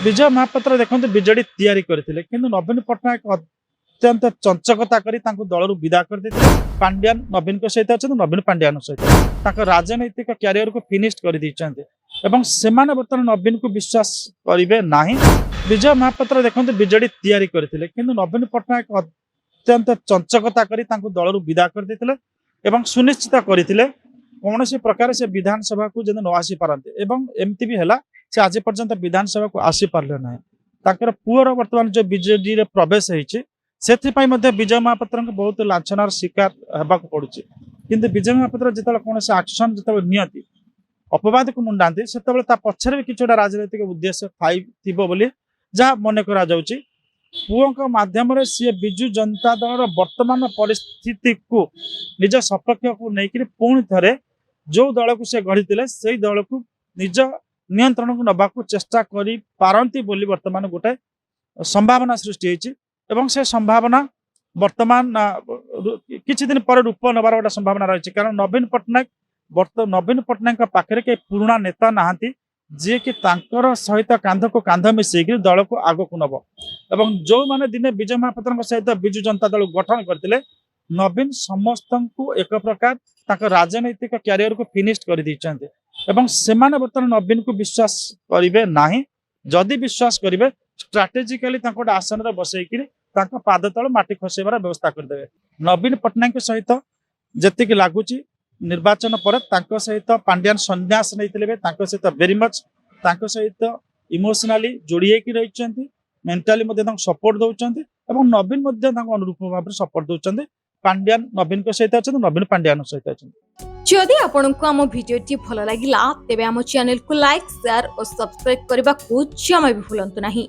विजय महापात्र देखते विजेडी तैयारी करते किंतु नवीन पट्टनायक अत्यंत चंचकता करी दल विदा कर देते। पांड्यान नवीन सहित अच्छा नवीन पांड्यान सहित राजनैतिक क्यारियर को फिनिश कर बर्तमान नवीन को विश्वास करेंगे ना। विजय महापात्र देखते विजेडी तैयारी करते किंतु नवीन पट्टनायक अत्यंत चंचकता करी दल विदा कर देते सुनिश्चित करते कौन प्रकार से विधानसभा को जब न आसी पारते एमती भी है से आज पर्यंत विधानसभा को आसी पारे ना। पुअर बर्तमान जो बीजेडी प्रवेश होती विजय महापात्र बहुत लाछनार शिकार होगा पड़ू किंतु विजय महापात्र जो कौन एक्शन जो नियति अपवाद को मुंडाती से पछरे भी किसी राजनैतिक उद्देश्य थी बोली जहाँ मन करा पुओं माध्यम सी विजु जनता दल वर्तमान परिस्थिति को निज सपक्ष को लेकर पुणी थे जो दल को से गढ़ी से दल को निज नियंत्रण को नवा चेष्टा करी पारंती बोली वर्तमान गोटे संभावना सृष्टि होती से संभावना वर्तमान किछि दिन पर रूप नबार गोटे संभावना रही कारण नवीन पट्टनायक पाखे के पुराणा नेता नहांती जी कि सहित कांध को कांध मिसेक दल को आग को नब एवं जो मैंने दिने विजय महापात्र सहित विजु जनता दल गठन करते नवीन समस्त को एक प्रकार राजनैतिक क्यारियर को फिनिश कर बर्तमान नवीन को विश्वास करेंगे ना। जदि विश्वास करेंगे स्ट्राटेजिकली आसन में बसईकि पाद तल माटी खसैबार व्यवस्था करदे। नवीन पट्टनायक सहित जी लगुच निर्वाचन पर सहित पांड्यान संन्यास नहीं सहित वेरी मच सहित इमोशनाली जोड़ी रही मेंटाली सपोर्ट दौरान नवीन अनुरूप भाव सपोर्ट दौरान पांड्यान नवीन सहित अच्छा नवीन पांड्यान सहित अच्छा। जदि आपंक आम भिडी भल लगा तेब आम चैनल को लाइक शेयर और सब्सक्राइब करने को जमा भी भूलु नहीं।